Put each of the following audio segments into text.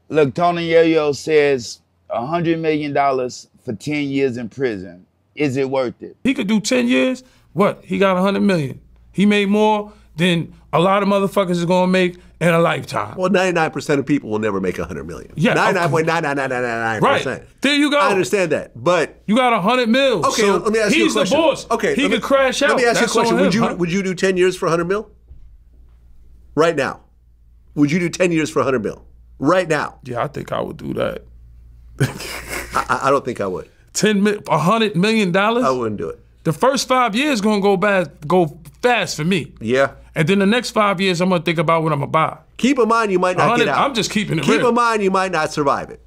Look, Tony Yayo says $100 million for 10 years in prison. Is it worth it? He could do 10 years. What? He got 100 million. He made more than a lot of motherfuckers is gonna make in a lifetime. Well, 99% of people will never make 100 million. Yeah, 99.99999%. Right. There you go. I understand that, but you got 100 mil. Okay, so let me ask you a question. He's the boss. Okay, he could crash out. Let me ask you a question. Him, would you do 10 years for 100 mil? Right now, would you do 10 years for 100 mil? Right now? Yeah, I think I would do that. I don't think I would. $100 million? I wouldn't do it. The first 5 years gonna go fast for me. Yeah. And then the next 5 years, I'm gonna think about what I'm gonna buy. Keep in mind you might not get out. I'm just keeping it Keep real. in mind you might not survive it.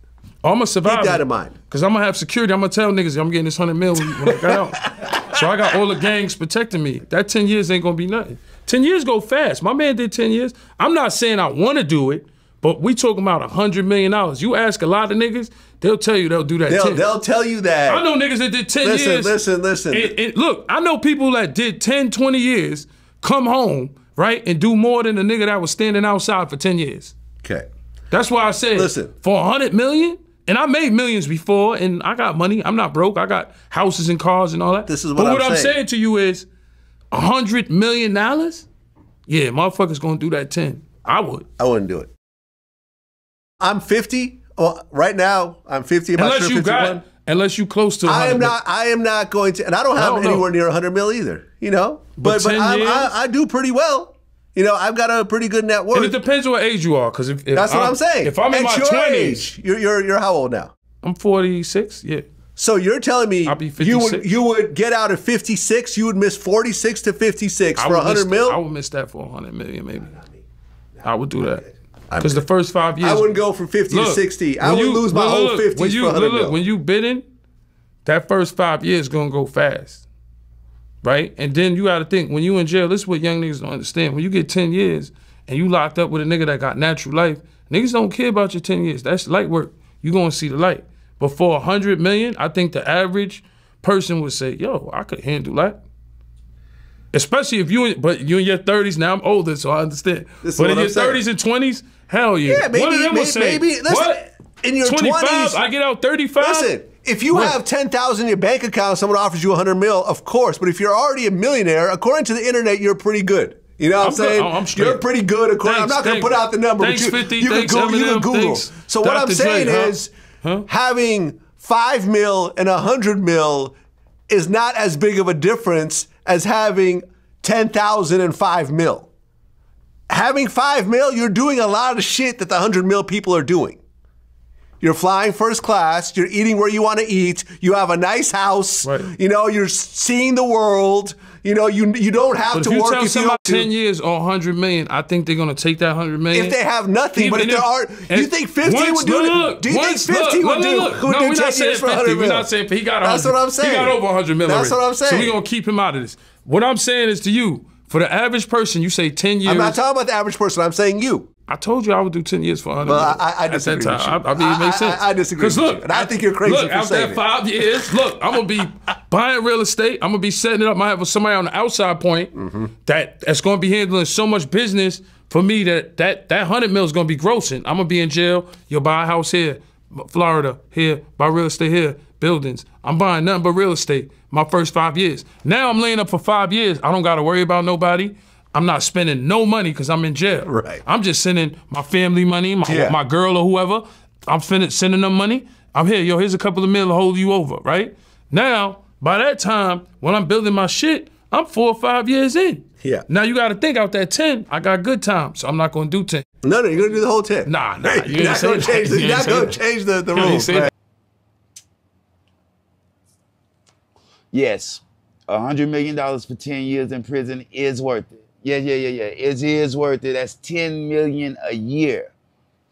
I'm gonna survive. Keep that in mind. Because I'm gonna have security. I'm gonna tell niggas I'm getting this 100 mil when I got out. So I got all the gangs protecting me. That 10 years ain't gonna be nothing. 10 years go fast. My man did 10 years. I'm not saying I wanna do it, but we talking about $100 million. You ask a lot of niggas, they'll tell you they'll do that. They'll tell you that. I know niggas that did 10 years. Listen. And look, I know people that did 10, 20 years, come home, right, and do more than the nigga that was standing outside for 10 years. Okay. That's why I said, listen, for 100 million, and I made millions before, and I got money. I'm not broke. I got houses and cars and all that. This is what I'm saying to you is, $100 million? Yeah, motherfuckers gonna do that 10. I would. I wouldn't do it. I'm 50. Well, right now, I'm 50. Unless you close to 100. I am not going to, and I don't have anywhere near 100 mil either, you know? But I do pretty well. You know, I've got a pretty good net worth. And it depends on what age you are, because if that's what I'm saying. If I'm in my 20s. You're how old now? I'm 46, yeah. So you're telling me I'll be 56. you would get out at 56, you would miss 46 to 56 for 100 mil? I would miss that for 100 million, maybe. I would do that. Because the first 5 years. I wouldn't go from 50 to 60. I would lose my whole 50s for 100 mil. When you bidding, that first 5 years going to go fast. Right? And then you got to think, when you in jail, this is what young niggas don't understand. When you get 10 years and you locked up with a nigga that got natural life, niggas don't care about your 10 years. That's light work. You going to see the light. But for 100 million, I think the average person would say, yo, I could handle that. Especially if you in your 30s. Now I'm older, so I understand. But in your 30s and 20s, hell yeah. Yeah, maybe listen, in your 25, 20s, I get out 35. Listen, if you have 10,000 in your bank account, someone offers you 100 mil, of course. But if you're already a millionaire, according to the internet, you're pretty good. You know what I'm saying? I'm straight. You're pretty good. I'm not going to put out the number. Thanks, but 50, you can Google. So what I'm saying is, having 5 mil and 100 mil is not as big of a difference as having 10,000 and 5 mil. Having 5 mil, you're doing a lot of shit that the 100 mil people are doing. You're flying first class. You're eating where you want to eat. You have a nice house. Right. You know, you're seeing the world. You know, you don't have to work. If you tell somebody 10 years or 100 million, I think they're going to take that 100 million. If they have nothing, but if there are, do you think 50 would do it? Do you think 50 would do it? No, we're not saying 50. We're not saying 50. He got 100. That's what I'm saying. He got over 100 million. That's what I'm saying. So we're going to keep him out of this. What I'm saying is to you, for the average person, you say 10 years. I'm not talking about the average person. I'm saying you. I told you I would do 10 years for 100 million. Well, I disagree with you. I mean, it makes sense. I disagree with you. And I think you're crazy for saying after 5 years, look, I'm going to be buying real estate. I'm going to be setting it up. I have somebody on the outside point that's going to be handling so much business for me that 100 mil is going to be grossing. I'm going to be in jail. You'll buy a house here, Florida, here, buy real estate here, buildings. I'm buying nothing but real estate my first 5 years. Now I'm laying up for 5 years. I don't got to worry about nobody. I'm not spending no money because I'm in jail. Right. I'm just sending my family money, my girl or whoever. I'm sending them money. I'm here. Yo, here's a couple of mil to hold you over, right? Now, by that time, when I'm building my shit, I'm 4 or 5 years in. Yeah. Now you got to think out that 10. I got good time, so I'm not going to do 10. No, you're going to do the whole 10. Nah. You're not going to change the rules. Right? Yes, $100 million for 10 years in prison is worth it. Yeah. It is worth it. That's $10 million a year.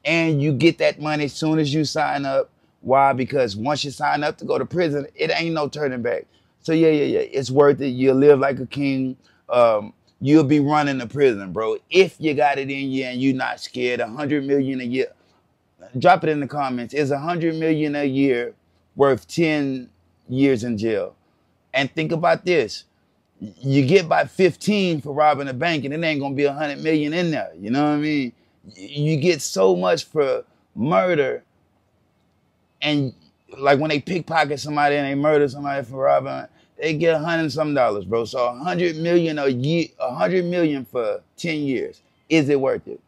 And you get that money as soon as you sign up. Why? Because once you sign up to go to prison, it ain't no turning back. So yeah. It's worth it. You'll live like a king. You'll be running the prison, bro. If you got it in you and you're not scared, $100 million a year. Drop it in the comments. Is $100 million a year worth 10 years in jail? And think about this. You get by 15 for robbing a bank and it ain't gonna be 100 million in there. You know what I mean? You get so much for murder, and like when they pickpocket somebody and they murder somebody for robbing, they get $100 some, bro. So $100 million a year, $100 million for 10 years. Is it worth it?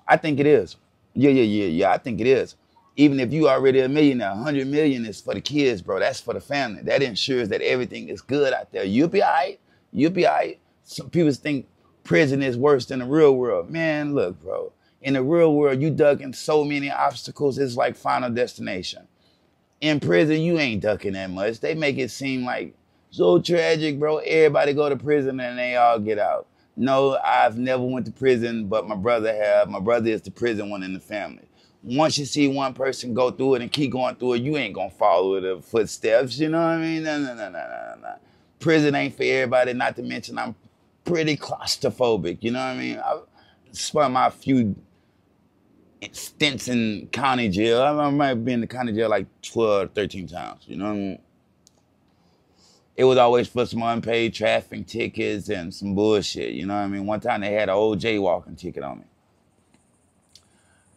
I think it is. Yeah. I think it is. Even if you already a millionaire, $100 million is for the kids, bro. That's for the family. That ensures that everything is good out there. You'll be all right. You'll be all right. Some people think prison is worse than the real world. Man, look, bro. In the real world, you ducking so many obstacles. It's like Final Destination. In prison, you ain't ducking that much. They make it seem like so tragic, bro. Everybody go to prison and they all get out. No, I've never went to prison, but my brother have. My brother is the prison one in the family. Once you see one person go through it and keep going through it, you ain't gonna follow the footsteps, you know what I mean? No. Prison ain't for everybody, not to mention I'm pretty claustrophobic, you know what I mean? I spent my few stints in county jail. I might have been in the county jail like 12, 13 times, you know what I mean? It was always for some unpaid traffic tickets and some bullshit, you know what I mean? One time they had an old jaywalking ticket on me.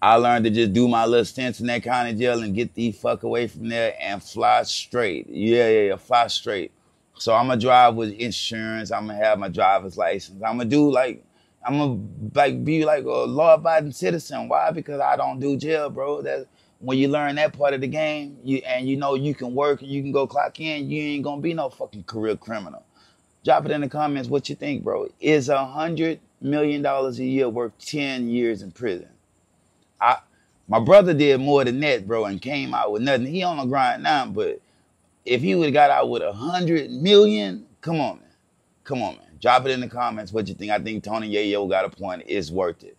I learned to just do my little stints in that county jail and get the fuck away from there and fly straight. Yeah, fly straight. So I'm gonna drive with insurance. I'm gonna have my driver's license. I'm gonna be like a law-abiding citizen. Why? Because I don't do jail, bro. That's when you learn that part of the game, you know you can work and you can go clock in, you ain't gonna be no fucking career criminal. Drop it in the comments what you think, bro. Is $100 million a year worth 10 years in prison? My brother did more than that, bro, and came out with nothing. He on the grind now, but if he would have got out with $100 million, come on, man. Drop it in the comments what you think. I think Tony Yayo got a point. It's worth it.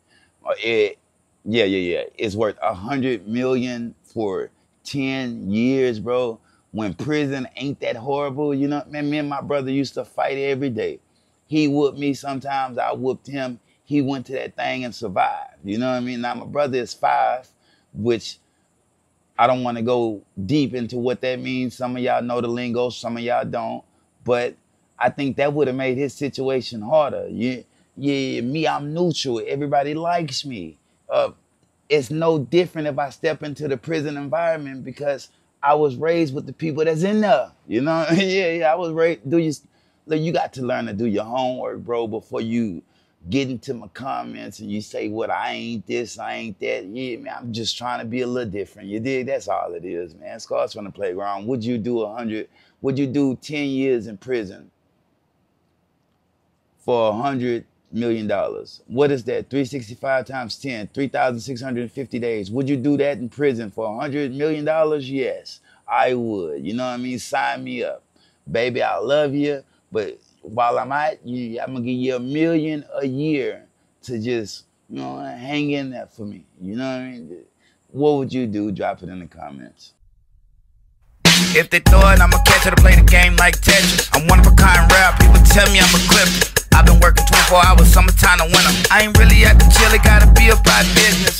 Yeah. It's worth $100 million for 10 years, bro. When prison ain't that horrible, you know, man, me and my brother used to fight every day. He whooped me sometimes, I whooped him. He went to that thing and survived. You know what I mean? Now, my brother is 5, which I don't want to go deep into what that means. Some of y'all know the lingo, some of y'all don't. But I think that would have made his situation harder. Me, I'm neutral. Everybody likes me. It's no different if I step into the prison environment because I was raised with the people that's in there. You know? Yeah, I was raised. You got to learn to do your homework, bro, before you get into my comments and you say, what, I ain't this, I ain't that. Yeah, man, I'm just trying to be a little different. You dig? That's all it is, man. Scars from the playground. Would you do 10 years in prison for $100 million? What is that? 365 times 10, 3,650 days. Would you do that in prison for $100 million? Yes, I would. You know what I mean? Sign me up. Baby, I love you, but while I'm at you, I'm going to give you $1 million a year to just, you know, hang in there for me. You know what I mean? What would you do? Drop it in the comments. If they throw it, I'ma catch it. I play the game like Tetris. I'm one of a kind rap. People tell me I'm a clip. I've been working 24 hours, summertime to winter. I ain't really at the chill, it gotta be about business.